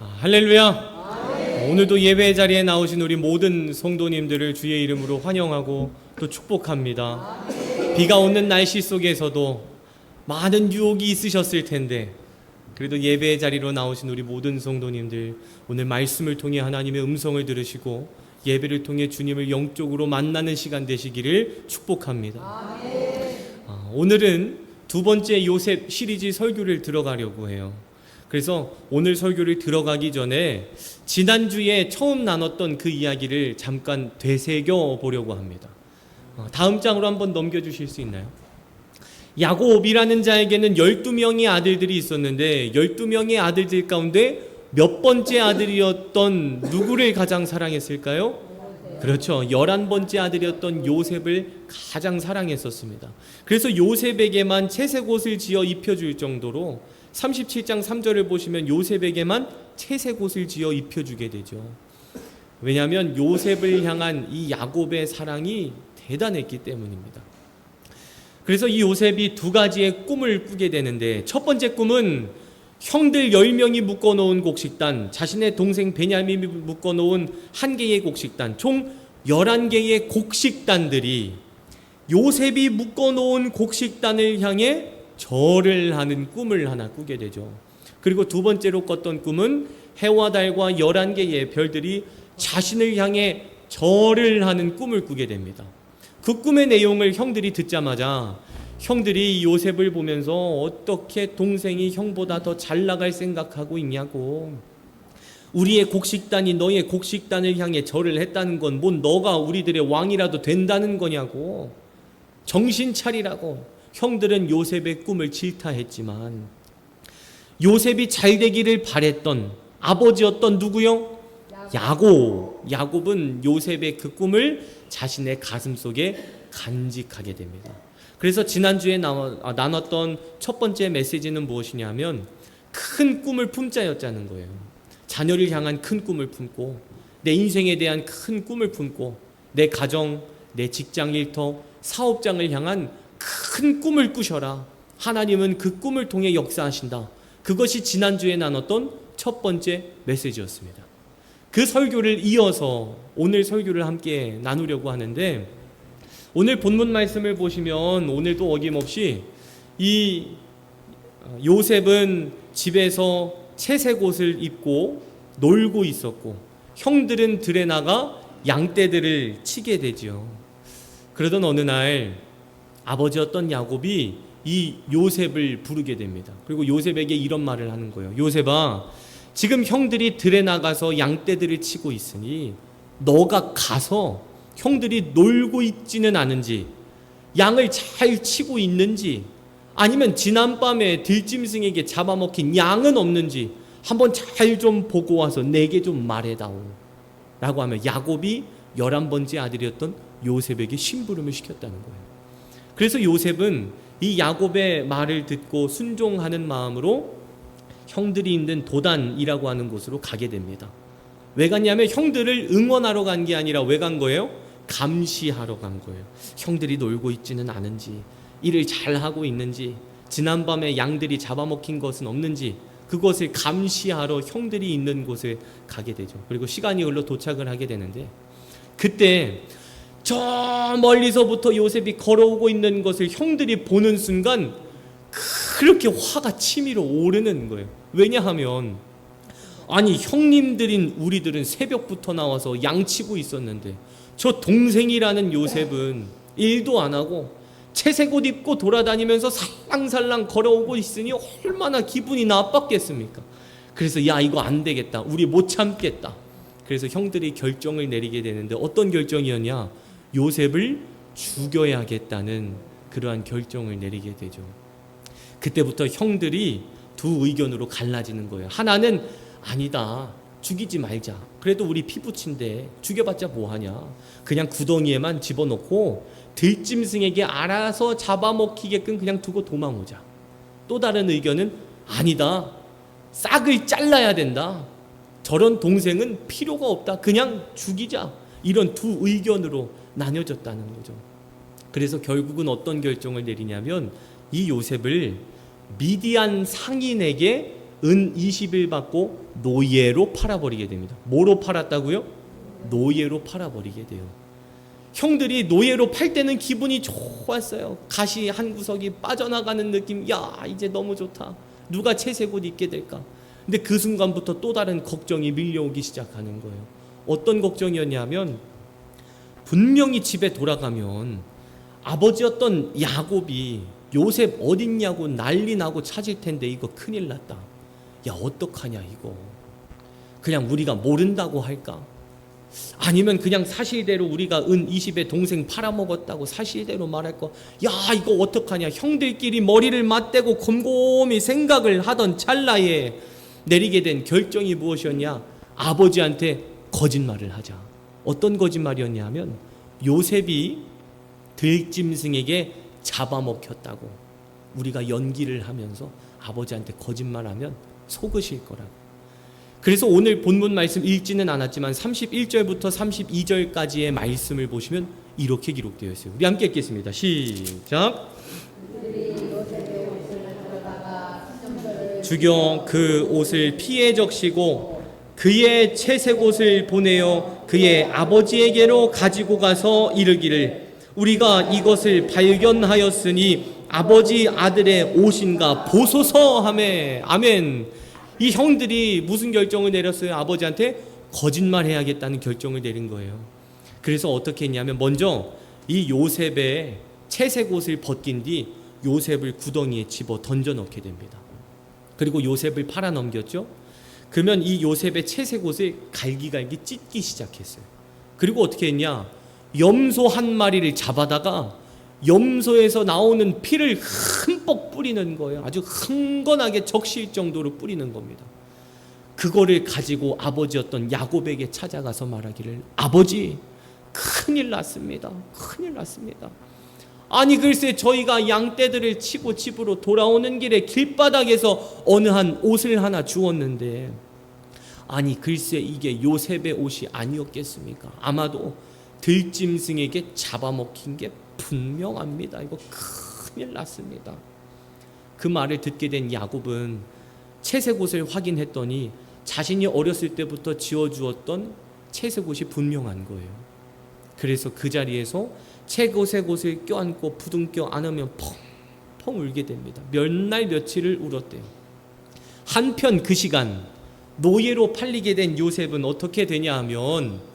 할렐루야. 오늘도 예배 자리에 나오신 우리 모든 성도님들을 주의 이름으로 환영하고 또 축복합니다. 비가 오는 날씨 속에서도 많은 유혹이 있으셨을 텐데 그래도 예배 자리로 나오신 우리 모든 성도님들, 오늘 말씀을 통해 하나님의 음성을 들으시고 예배를 통해 주님을 영적으로 만나는 시간 되시기를 축복합니다. 오늘은 두 번째 요셉 시리즈 설교를 들어가려고 해요. 그래서 오늘 설교를 들어가기 전에 지난주에 처음 나눴던 그 이야기를 잠깐 되새겨 보려고 합니다. 다음 장으로 한번 넘겨주실 수 있나요? 야곱이라는 자에게는 12명의 아들들이 있었는데 12명의 아들들 가운데 몇 번째 아들이었던 누구를 가장 사랑했을까요? 그렇죠. 11번째 아들이었던 요셉을 가장 사랑했었습니다. 그래서 요셉에게만 채색 옷을 지어 입혀줄 정도로 37장 3절을 보시면 요셉에게만 채색 옷을 지어 입혀주게 되죠. 왜냐하면 요셉을 향한 이 야곱의 사랑이 대단했기 때문입니다. 그래서 이 요셉이 두 가지의 꿈을 꾸게 되는데, 첫 번째 꿈은 형들 10명이 묶어놓은 곡식단, 자신의 동생 베냐민이 묶어놓은 한 개의 곡식단, 총 11개의 곡식단들이 요셉이 묶어놓은 곡식단을 향해 절을 하는 꿈을 하나 꾸게 되죠. 그리고 두 번째로 꿨던 꿈은 해와 달과 11개의 별들이 자신을 향해 절을 하는 꿈을 꾸게 됩니다. 그 꿈의 내용을 형들이 듣자마자 형들이 요셉을 보면서 어떻게 동생이 형보다 더 잘 나갈 생각하고 있냐고, 우리의 곡식단이 너의 곡식단을 향해 절을 했다는 건 뭐 너가 우리들의 왕이라도 된다는 거냐고, 정신 차리라고 형들은 요셉의 꿈을 질타했지만, 요셉이 잘 되기를 바랬던 아버지였던 누구요? 야곱은 요셉의 그 꿈을 자신의 가슴 속에 간직하게 됩니다. 그래서 지난주에 나눴던 첫 번째 메시지는 무엇이냐면 큰 꿈을 품자였자는 거예요. 자녀를 향한 큰 꿈을 품고, 내 인생에 대한 큰 꿈을 품고, 내 가정, 내 직장 일터, 사업장을 향한 큰 꿈을 꾸셔라. 하나님은 그 꿈을 통해 역사하신다. 그것이 지난주에 나눴던 첫 번째 메시지였습니다. 그 설교를 이어서 오늘 설교를 함께 나누려고 하는데, 오늘 본문 말씀을 보시면 오늘도 어김없이 이 요셉은 집에서 채색 옷을 입고 놀고 있었고, 형들은 들에 나가 양떼들을 치게 되죠. 그러던 어느 날 아버지였던 야곱이 이 요셉을 부르게 됩니다. 그리고 요셉에게 이런 말을 하는 거예요. 요셉아, 지금 형들이 들에 나가서 양떼들을 치고 있으니 너가 가서 형들이 놀고 있지는 않은지, 양을 잘 치고 있는지, 아니면 지난밤에 들짐승에게 잡아먹힌 양은 없는지 한번 잘 좀 보고 와서 내게 좀 말해다오 라고 하며 야곱이 11번째 아들이었던 요셉에게 심부름을 시켰다는 거예요. 그래서 요셉은 이 야곱의 말을 듣고 순종하는 마음으로 형들이 있는 도단이라고 하는 곳으로 가게 됩니다. 왜 갔냐면 형들을 응원하러 간 게 아니라 왜 간 거예요? 감시하러 간 거예요. 형들이 놀고 있지는 않은지, 일을 잘하고 있는지, 지난밤에 양들이 잡아먹힌 것은 없는지, 그것을 감시하러 형들이 있는 곳에 가게 되죠. 그리고 시간이 흘러 도착을 하게 되는데, 그때 저 멀리서부터 요셉이 걸어오고 있는 것을 형들이 보는 순간 그렇게 화가 치밀어 오르는 거예요. 왜냐하면 아니 형님들인 우리들은 새벽부터 나와서 양치고 있었는데 저 동생이라는 요셉은 일도 안 하고 채색 옷 입고 돌아다니면서 살랑살랑 걸어오고 있으니 얼마나 기분이 나빴겠습니까? 그래서 야, 이거 안 되겠다, 우리 못 참겠다. 그래서 형들이 결정을 내리게 되는데 어떤 결정이었냐? 요셉을 죽여야겠다는 그러한 결정을 내리게 되죠. 그때부터 형들이 두 의견으로 갈라지는 거예요. 하나는 아니다, 죽이지 말자, 그래도 우리 피부친데 죽여봤자 뭐하냐, 그냥 구덩이에만 집어넣고 들짐승에게 알아서 잡아먹히게끔 그냥 두고 도망오자. 또 다른 의견은 아니다, 싹을 잘라야 된다, 저런 동생은 필요가 없다, 그냥 죽이자. 이런 두 의견으로 나뉘어졌다는 거죠. 그래서 결국은 어떤 결정을 내리냐면 이 요셉을 미디안 상인에게 은 20을 받고 노예로 팔아버리게 됩니다. 뭐로 팔았다고요? 노예로 팔아버리게 돼요. 형들이 노예로 팔 때는 기분이 좋았어요. 가시 한 구석이 빠져나가는 느낌. 야, 이제 너무 좋다. 누가 채색옷 입게 될까? 근데 그 순간부터 또 다른 걱정이 밀려오기 시작하는 거예요. 어떤 걱정이었냐면, 분명히 집에 돌아가면 아버지였던 야곱이 요셉 어딨냐고 난리 나고 찾을 텐데 이거 큰일 났다. 야, 어떡하냐 이거. 그냥 우리가 모른다고 할까? 아니면 그냥 사실대로 우리가 은 20에 동생 팔아먹었다고 사실대로 말할 거. 야, 이거 어떡하냐. 형들끼리 머리를 맞대고 곰곰이 생각을 하던 찰나에 내리게 된 결정이 무엇이었냐? 아버지한테 거짓말을 하자. 어떤 거짓말이었냐면, 요셉이 들짐승에게 잡아먹혔다고 우리가 연기를 하면서 아버지한테 거짓말하면 속으실 거라고. 그래서 오늘 본문 말씀 읽지는 않았지만 31절부터 32절까지의 말씀을 보시면 이렇게 기록되어 있어요. 우리 함께 읽겠습니다. 시작. 주경 그 옷을 피에 적시고 그의 채색 옷을 보내어 그의 아버지에게로 가지고 가서 이르기를, 우리가 이것을 발견하였으니 아버지 아들의 옷인가 보소서 하매. 아멘. 이 형들이 무슨 결정을 내렸어요? 아버지한테 거짓말해야겠다는 결정을 내린 거예요. 그래서 어떻게 했냐면, 먼저 이 요셉의 채색 옷을 벗긴 뒤 요셉을 구덩이에 집어 던져 넣게 됩니다. 그리고 요셉을 팔아 넘겼죠. 그러면 이 요셉의 채색 옷을 갈기갈기 찢기 시작했어요. 그리고 어떻게 했냐? 염소 한 마리를 잡아다가 염소에서 나오는 피를 흠뻑 뿌리는 거예요. 아주 흥건하게 적실 정도로 뿌리는 겁니다. 그거를 가지고 아버지였던 야곱에게 찾아가서 말하기를, 아버지, 큰일 났습니다. 큰일 났습니다. 아니 글쎄, 저희가 양떼들을 치고 집으로 돌아오는 길에 길바닥에서 어느 한 옷을 하나 주었는데, 아니 글쎄 이게 요셉의 옷이 아니었겠습니까? 아마도 들짐승에게 잡아먹힌 게 분명합니다. 이거 큰일 났습니다. 그 말을 듣게 된 야곱은 채색 옷을 확인했더니 자신이 어렸을 때부터 지어주었던 채색 옷이 분명한 거예요. 그래서 그 자리에서 채색 옷을 껴안고 부둥켜 안으며 펑펑 울게 됩니다. 몇 날 며칠을 울었대요. 한편 그 시간 노예로 팔리게 된 요셉은 어떻게 되냐 하면,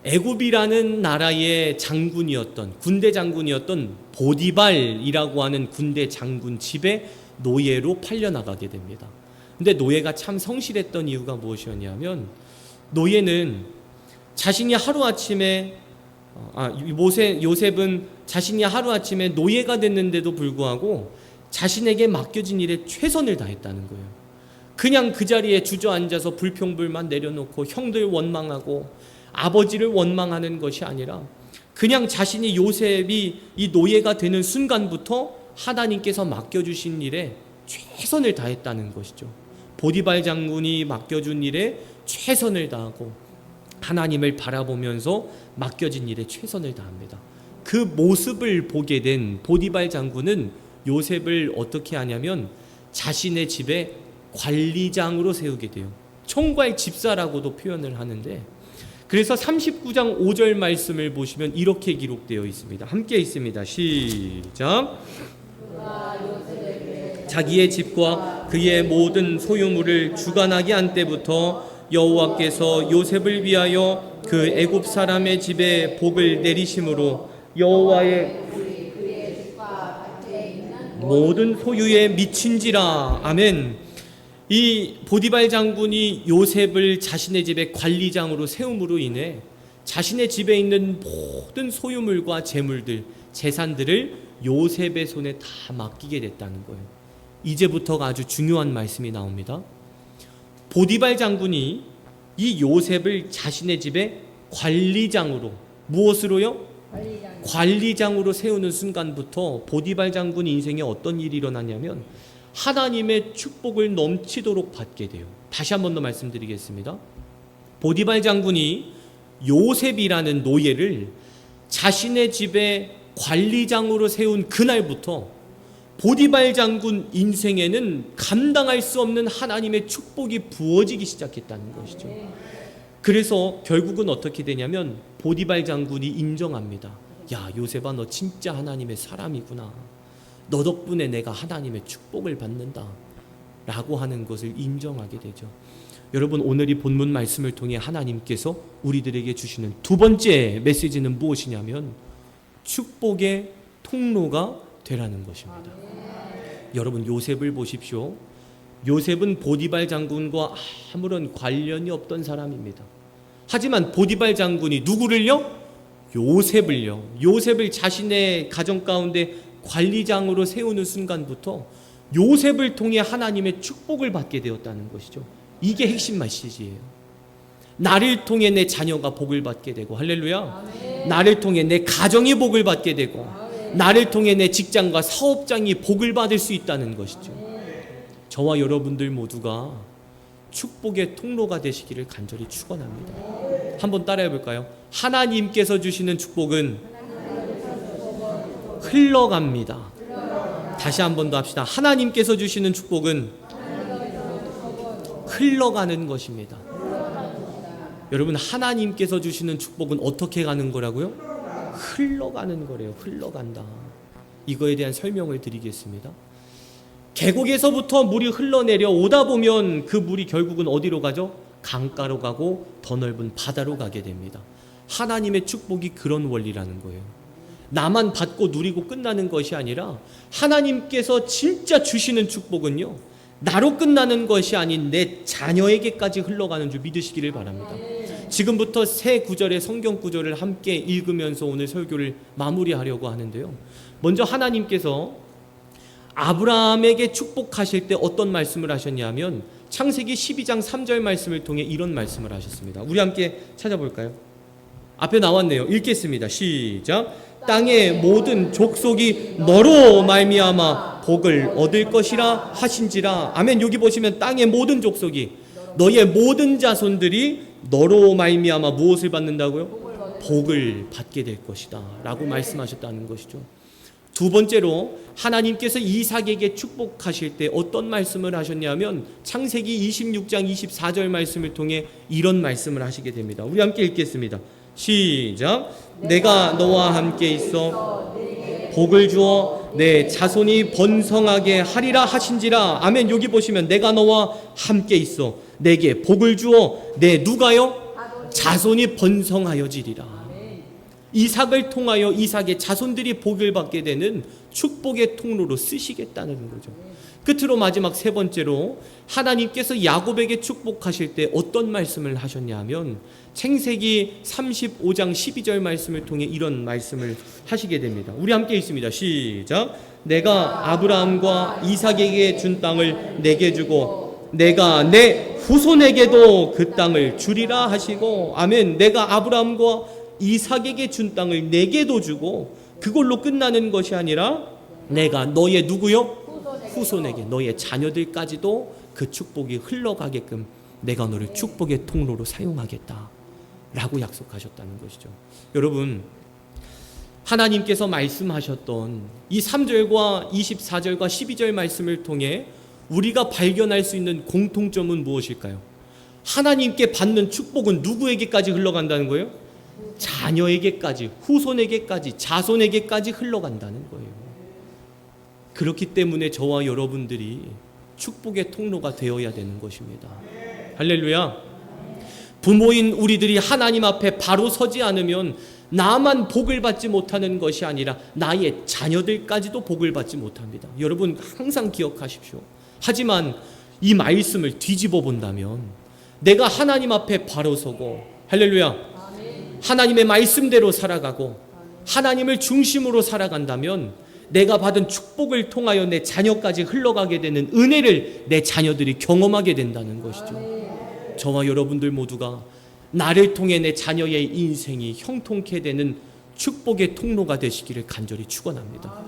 애굽이라는 나라의 장군이었던, 군대 장군이었던 보디발이라고 하는 군대 장군 집에 노예로 팔려나가게 됩니다. 근데 노예가 참 성실했던 이유가 무엇이었냐면, 노예는 자신이 하루아침에 요셉은 자신이 하루아침에 노예가 됐는데도 불구하고 자신에게 맡겨진 일에 최선을 다했다는 거예요. 그냥 그 자리에 주저앉아서 불평불만 내려놓고 형들 원망하고 아버지를 원망하는 것이 아니라, 그냥 자신이 요셉이 이 노예가 되는 순간부터 하나님께서 맡겨주신 일에 최선을 다했다는 것이죠. 보디발 장군이 맡겨준 일에 최선을 다하고 하나님을 바라보면서 맡겨진 일에 최선을 다합니다. 그 모습을 보게 된 보디발 장군은 요셉을 어떻게 하냐면 자신의 집에 관리장으로 세우게 돼요. 총괄 집사라고도 표현을 하는데, 그래서 39장 5절 말씀을 보시면 이렇게 기록되어 있습니다. 함께 있습니다. 시작. 자기의 집과 그의 모든 소유물을 주관하게 한 때부터 여호와께서 요셉을 위하여 그 애굽 사람의 집에 복을 내리심으로 여호와의 모든 소유에 미친지라. 아멘. 이 보디발 장군이 요셉을 자신의 집의 관리장으로 세움으로 인해 자신의 집에 있는 모든 소유물과 재물들, 재산들을 요셉의 손에 다 맡기게 됐다는 거예요. 이제부터가 아주 중요한 말씀이 나옵니다. 보디발 장군이 이 요셉을 자신의 집의 관리장으로, 무엇으로요? 관리장으로 세우는 순간부터 보디발 장군 인생에 어떤 일이 일어나냐면 하나님의 축복을 넘치도록 받게 돼요. 다시 한 번 더 말씀드리겠습니다. 보디발 장군이 요셉이라는 노예를 자신의 집에 관리장으로 세운 그날부터 보디발 장군 인생에는 감당할 수 없는 하나님의 축복이 부어지기 시작했다는 것이죠. 그래서 결국은 어떻게 되냐면 보디발 장군이 인정합니다. 야, 요셉아, 너 진짜 하나님의 사람이구나. 너 덕분에 내가 하나님의 축복을 받는다 라고 하는 것을 인정하게 되죠. 여러분, 오늘 이 본문 말씀을 통해 하나님께서 우리들에게 주시는 두 번째 메시지는 무엇이냐면 축복의 통로가 되라는 것입니다. 여러분, 요셉을 보십시오. 요셉은 보디발 장군과 아무런 관련이 없던 사람입니다. 하지만 보디발 장군이 누구를요? 요셉을 자신의 가정 가운데 관리장으로 세우는 순간부터 요셉을 통해 하나님의 축복을 받게 되었다는 것이죠. 이게 핵심 메시지예요. 나를 통해 내 자녀가 복을 받게 되고, 할렐루야. 나를 통해 내 가정이 복을 받게 되고, 나를 통해 내 직장과 사업장이 복을 받을 수 있다는 것이죠. 저와 여러분들 모두가 축복의 통로가 되시기를 간절히 축원합니다. 한번 따라해 볼까요? 하나님께서 주시는 축복은 흘러갑니다. 다시 한 번 더 합시다. 하나님께서 주시는 축복은 흘러가는 것입니다. 여러분, 하나님께서 주시는 축복은 어떻게 가는 거라고요? 흘러가는 거래요. 흘러간다. 이거에 대한 설명을 드리겠습니다. 계곡에서부터 물이 흘러내려 오다 보면 그 물이 결국은 어디로 가죠? 강가로 가고 더 넓은 바다로 가게 됩니다. 하나님의 축복이 그런 원리라는 거예요. 나만 받고 누리고 끝나는 것이 아니라 하나님께서 진짜 주시는 축복은요, 나로 끝나는 것이 아닌 내 자녀에게까지 흘러가는 줄 믿으시기를 바랍니다. 지금부터 세 구절의 성경 구절을 함께 읽으면서 오늘 설교를 마무리하려고 하는데요. 먼저 하나님께서 아브라함에게 축복하실 때 어떤 말씀을 하셨냐면 창세기 12장 3절 말씀을 통해 이런 말씀을 하셨습니다. 우리 함께 찾아볼까요? 앞에 나왔네요. 읽겠습니다. 시작. 땅의 모든 족속이 너로 말미암아 복을 얻을 것이라 하신지라. 아멘. 여기 보시면 땅의 모든 족속이, 너의 모든 자손들이 너로 말미암아 무엇을 받는다고요? 복을 받게 될 것이다 라고 말씀하셨다는 것이죠. 두 번째로 하나님께서 이삭에게 축복하실 때 어떤 말씀을 하셨냐면 창세기 26장 24절 말씀을 통해 이런 말씀을 하시게 됩니다. 우리 함께 읽겠습니다. 시작. 내가 너와 함께 있어 복을 주어 내 자손이 번성하게 하리라 하신지라. 아멘. 여기 보시면 내가 너와 함께 있어 내게 복을 주어 내 누가요? 자손이 번성하여지리라. 이삭을 통하여 이삭의 자손들이 복을 받게 되는 축복의 통로로 쓰시겠다는 거죠. 끝으로 마지막 세 번째로 하나님께서 야곱에게 축복하실 때 어떤 말씀을 하셨냐면 창세기 35장 12절 말씀을 통해 이런 말씀을 하시게 됩니다. 우리 함께 읽습니다. 시작. 내가 아브라함과 이삭에게 준 땅을 내게 주고 내가 내 후손에게도 그 땅을 주리라 하시고. 아멘. 내가 아브라함과 이삭에게 준 땅을 내게도 주고 그걸로 끝나는 것이 아니라 내가 너의 누구요? 후손에게, 너의 자녀들까지도 그 축복이 흘러가게끔 내가 너를 축복의 통로로 사용하겠다 라고 약속하셨다는 것이죠. 여러분, 하나님께서 말씀하셨던 이 3절과 24절과 12절 말씀을 통해 우리가 발견할 수 있는 공통점은 무엇일까요? 하나님께 받는 축복은 누구에게까지 흘러간다는 거예요? 자녀에게까지, 후손에게까지, 자손에게까지 흘러간다는 거예요. 그렇기 때문에 저와 여러분들이 축복의 통로가 되어야 되는 것입니다. 할렐루야. 부모인 우리들이 하나님 앞에 바로 서지 않으면 나만 복을 받지 못하는 것이 아니라 나의 자녀들까지도 복을 받지 못합니다. 여러분 항상 기억하십시오. 하지만 이 말씀을 뒤집어 본다면 내가 하나님 앞에 바로 서고, 할렐루야, 하나님의 말씀대로 살아가고 하나님을 중심으로 살아간다면 내가 받은 축복을 통하여 내 자녀까지 흘러가게 되는 은혜를 내 자녀들이 경험하게 된다는 것이죠. 저와 여러분들 모두가 나를 통해 내 자녀의 인생이 형통케 되는 축복의 통로가 되시기를 간절히 축원합니다.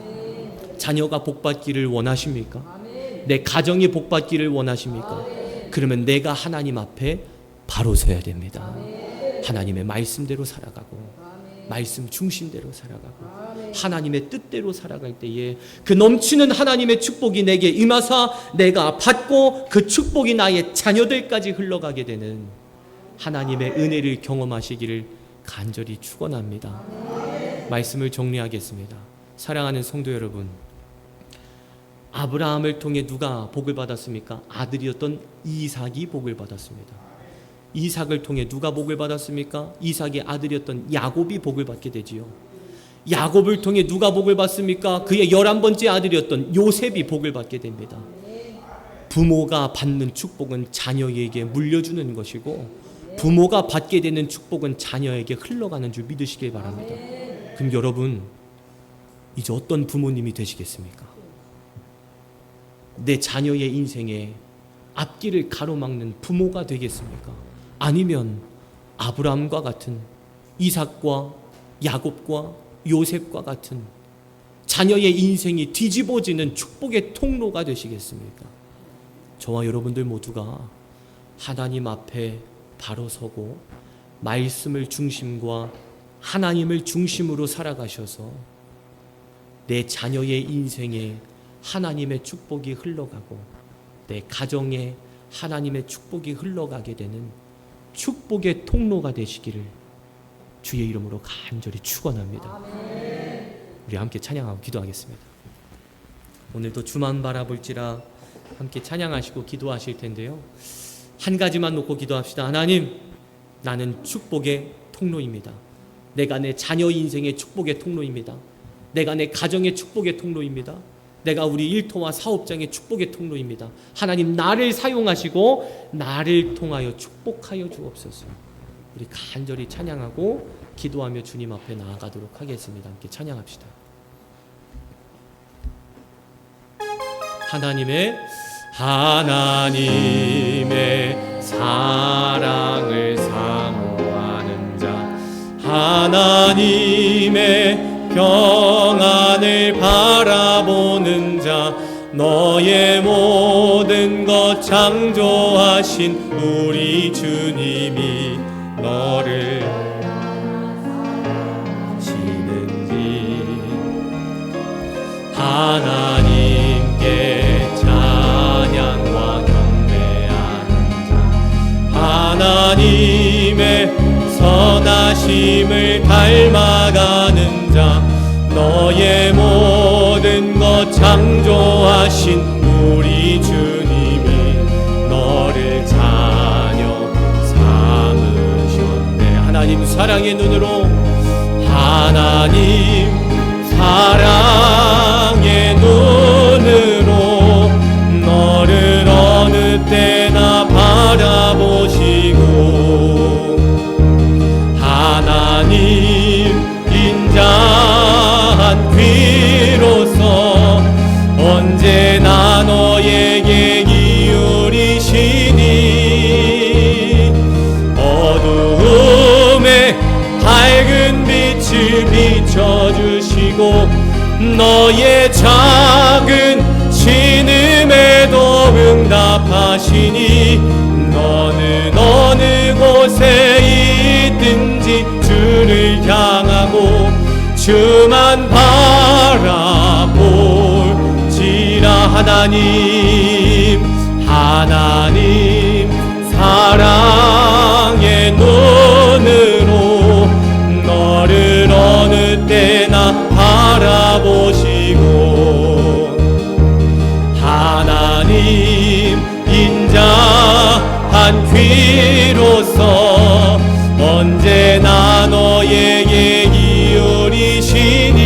자녀가 복받기를 원하십니까? 내 가정이 복받기를 원하십니까? 그러면 내가 하나님 앞에 바로 서야 됩니다. 하나님의 말씀대로 살아가고 말씀 중심대로 살아가고 하나님의 뜻대로 살아갈 때에 그 넘치는 하나님의 축복이 내게 임하사 내가 받고 그 축복이 나의 자녀들까지 흘러가게 되는 하나님의 은혜를 경험하시기를 간절히 축원합니다. 말씀을 정리하겠습니다. 사랑하는 성도 여러분, 아브라함을 통해 누가 복을 받았습니까? 아들이었던 이삭이 복을 받았습니다. 이삭을 통해 누가 복을 받았습니까? 이삭의 아들이었던 야곱이 복을 받게 되지요. 야곱을 통해 누가 복을 받습니까? 그의 11번째 아들이었던 요셉이 복을 받게 됩니다. 부모가 받는 축복은 자녀에게 물려주는 것이고 부모가 받게 되는 축복은 자녀에게 흘러가는 줄 믿으시길 바랍니다. 그럼 여러분, 이제 어떤 부모님이 되시겠습니까? 내 자녀의 인생에 앞길을 가로막는 부모가 되겠습니까? 아니면 아브라함과 같은, 이삭과 야곱과 요셉과 같은 자녀의 인생이 뒤집어지는 축복의 통로가 되시겠습니까? 저와 여러분들 모두가 하나님 앞에 바로 서고 말씀을 중심과 하나님을 중심으로 살아가셔서 내 자녀의 인생에 하나님의 축복이 흘러가고 내 가정에 하나님의 축복이 흘러가게 되는 축복의 통로가 되시기를 주의 이름으로 간절히 축원합니다. 우리 함께 찬양하고 기도하겠습니다. 오늘도 주만 바라볼지라 함께 찬양하시고 기도하실 텐데요. 한 가지만 놓고 기도합시다. 하나님, 나는 축복의 통로입니다. 내가 내 자녀 인생의 축복의 통로입니다. 내가 내 가정의 축복의 통로입니다. 내가 우리 일터와 사업장의 축복의 통로입니다. 하나님, 나를 사용하시고 나를 통하여 축복하여 주옵소서. 우리 간절히 찬양하고 기도하며 주님 앞에 나아가도록 하겠습니다. 함께 찬양합시다. 하나님의 사랑을 사모하는 자, 하나님의 평안을 바라보는 자, 너의 모든 것 창조하신 우리 주님이 너를 지는지, 하나님께 찬양과 경배하는 자, 하나님의 선하심을 닮아가는 자, 너의 모든 것 창조하신 우리 주님이 너를 자녀 삼으셨네. 하나님 사랑의 눈으로, 하나님 사랑의 눈으로 너를 어느 때나 바라보시고, 하나님 인자한 귀로서 언제나 너에게 기울이시니, 어두움에 밝은 빛을 비춰주시고 너의 작은 신음에도 응답하시니, 너는 어느 곳에 있든지 주를 향하고 주만 바라볼지라. 하나님 사랑의 눈으로 너를 어느 때나 바라보시고, 하나님 인자한 귀로서 언제나 너에게 기울이시니,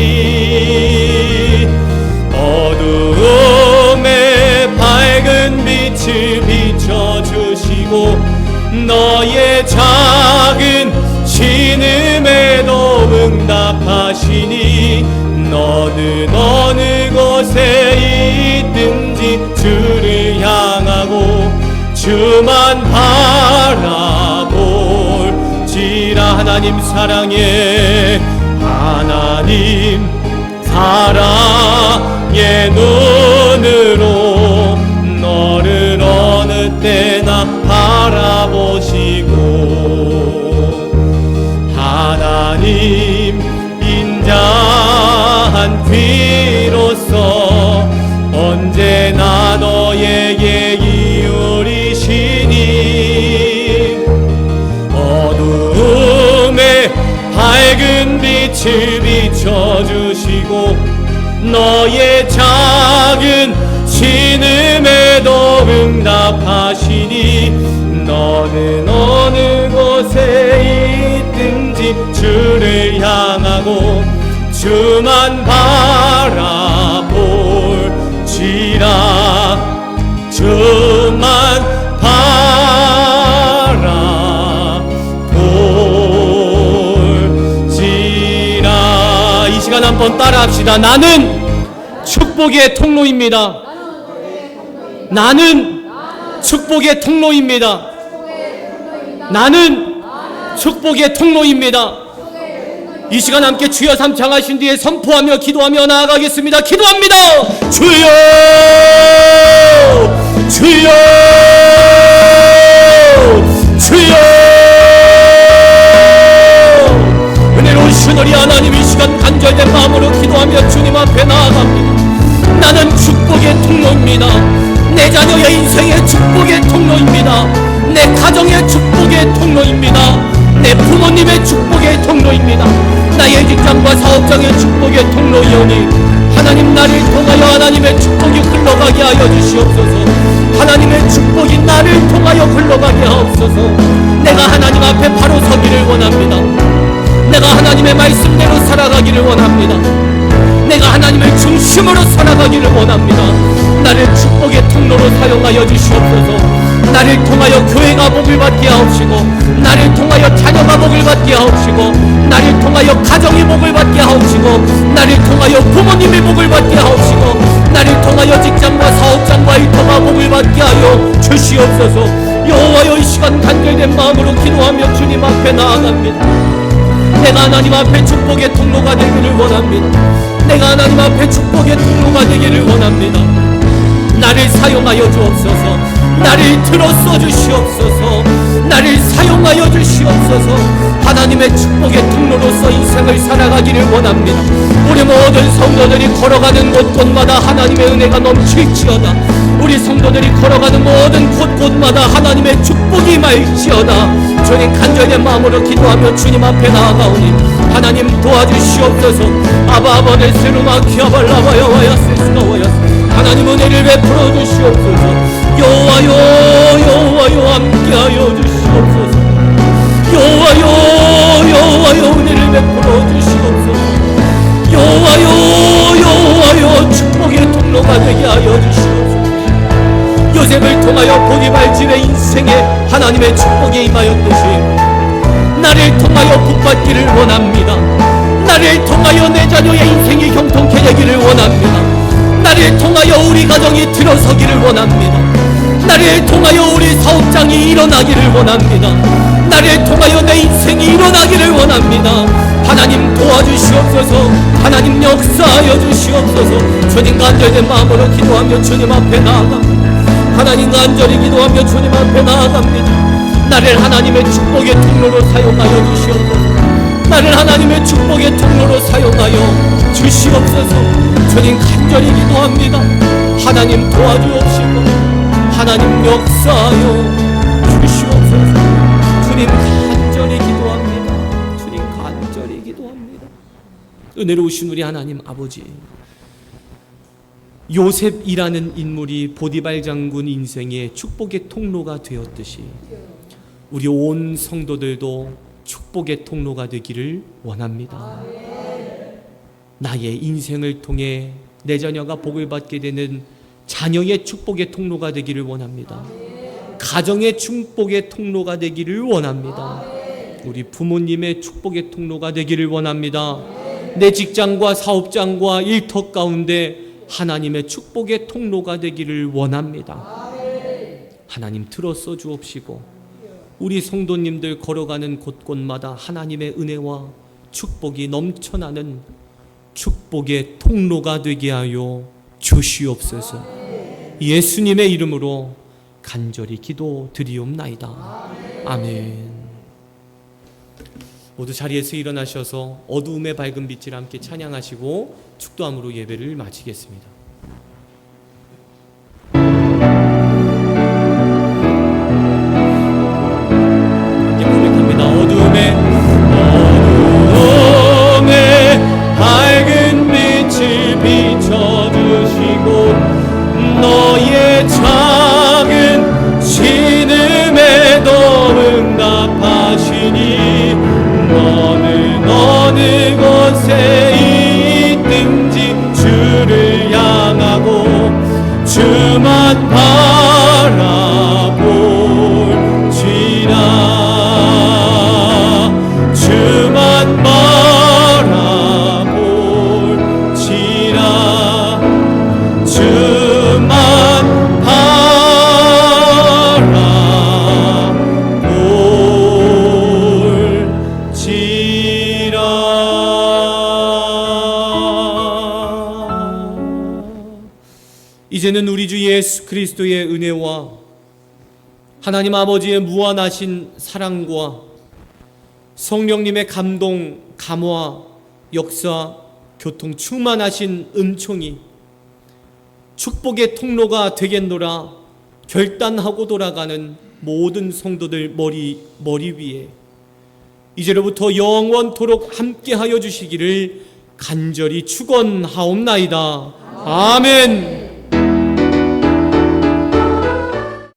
어두움에 밝은 빛을 비춰주시고 너의 작은 신음에도 응답하시니, 너는 어느 곳에 있든지 주를 향하고 주만 바라볼지라. 하나님 사랑의 눈으로 너를 어느 때나 바라보시고, 하나님 인자 비로소 언제나 너에게 이으리시니 어두움에 밝은 빛을 비춰주시고 너의 작은 신음에도 응답하시니 너는 어느 곳에 있든지 주를 향하고 주만 바라볼지라 주만 바라볼지라. 이 시간 한번 따라합시다. 나는 축복의 통로입니다. 나는 축복의 통로입니다. 나는 축복의 통로입니다. 이 시간 함께 주여 삼창하신 뒤에 선포하며 기도하며 나아가겠습니다. 기도합니다. 주여 주여 주여. 은혜로우신 우리 하나님, 이 시간 간절된 마음으로 기도하며 주님 앞에 나아갑니다. 나는 축복의 통로입니다. 내 자녀의 인생의 축복의 통로입니다. 내 가정의 축복의 통로입니다. 내 부모님의 축복의 통로입니다. 나의 직장과 사업장의 축복의 통로이오니 하나님, 나를 통하여 하나님의 축복이 흘러가게 하여 주시옵소서. 하나님의 축복이 나를 통하여 흘러가게 하옵소서. 내가 하나님 앞에 바로 서기를 원합니다. 내가 하나님의 말씀대로 살아가기를 원합니다. 내가 하나님의 중심으로 살아가기를 원합니다. 나를 축복의 통로로 사용하여 주시옵소서. 나를 통하여 교회가 복을 받게 하옵시고, 나를 통하여 자녀가 복을 받게 하옵시고, 나를 통하여 가정이 복을 받게 하옵시고, 나를 통하여 부모님이 복을 받게 하옵시고, 나를 통하여 직장과 사업장과 일터가 복을 받게 하여 주시옵소서. 여호와여, 이 시간 간절된 마음으로 기도하며 주님 앞에 나아갑니다. 내가 하나님 앞에 축복의 통로가 되기를 원합니다. 내가 하나님 앞에 축복의 통로가 되기를 원합니다. 나를 사용하여 주옵소서. 나를 들어써 주시옵소서. 나를 사용하여 주시옵소서. 하나님의 축복의 통로로서 인생을 살아가기를 원합니다. 우리 모든 성도들이 걸어가는 곳곳마다 하나님의 은혜가 넘칠지어다. 우리 성도들이 걸어가는 모든 곳곳마다 하나님의 축복이 임할지어다. 주님, 간절한 마음으로 기도하며 주님 앞에 나아가오니 하나님 도와주시옵소서. 아바아바네 세루마 키아발라바야와야 세스가와야. 하나님 은혜를 베풀어 주시옵소서. 여호와여 여호와여 함께하여 주시옵소서. 여호와여 여호와여 은혜를 베풀어 주시옵소서. 여호와여 여호와여 축복의 통로가 되게 하여 주시옵소서. 요셉을 통하여 보디발 집의 인생에 하나님의 축복이 임하였듯이 나를 통하여 복받기를 원합니다. 나를 통하여 내 자녀의 인생이 형통케 되기를 원합니다. 나를 통하여 우리 가정이 들어서기를 원합니다. 나를 통하여 우리 사업장이 일어나기를 원합니다. 나를 통하여 내 인생이 일어나기를 원합니다. 하나님 도와주시옵소서. 하나님 역사하여 주시옵소서. 주님, 간절된 마음으로 기도하며 주님 앞에 나아갑니다. 하나님, 간절히 기도하며 주님 앞에 나아갑니다. 나를 하나님의 축복의 통로로 사용하여 주시옵소서. 나를 하나님의 축복의 통로로 사용하여 주시옵소서. 주님, 간절히 기도합니다. 하나님 도와주옵시고 하나님 역사하여 주시옵소서. 주님, 간절히 기도합니다. 주님, 간절히 기도합니다. 은혜로우신 우리 하나님 아버지, 요셉이라는 인물이 보디발 장군 인생의 축복의 통로가 되었듯이 우리 온 성도들도 축복의 통로가 되기를 원합니다. 나의 인생을 통해 내 자녀가 복을 받게 되는 자녀의 축복의 통로가 되기를 원합니다. 가정의 축복의 통로가 되기를 원합니다. 우리 부모님의 축복의 통로가 되기를 원합니다. 내 직장과 사업장과 일터 가운데 하나님의 축복의 통로가 되기를 원합니다. 하나님 들어서 주옵시고 우리 성도님들 걸어가는 곳곳마다 하나님의 은혜와 축복이 넘쳐나는 축복의 통로가 되게 하여 주시옵소서. 예수님의 이름으로 간절히 기도드리옵나이다. 아멘. 모두 자리에서 일어나셔서 어두움의 밝은 빛을 함께 찬양하시고 축도함으로 예배를 마치겠습니다. 함께 고백합니다. 어두움의 밝은 빛을 비춰주시고 너의 작은 신음에도 응답하시니 너는 어느 곳에 있든지 주를 향하고 주만 바라볼지라. 주만 바라볼지라. 주만 이제는 우리 주 예수 그리스도의 은혜와 하나님 아버지의 무한하신 사랑과 성령님의 감동, 감화, 역사, 교통 충만하신 은총이 축복의 통로가 되겠노라 결단하고 돌아가는 모든 성도들 머리 위에 이제로부터 영원토록 함께하여 주시기를 간절히 축원하옵나이다. 아멘.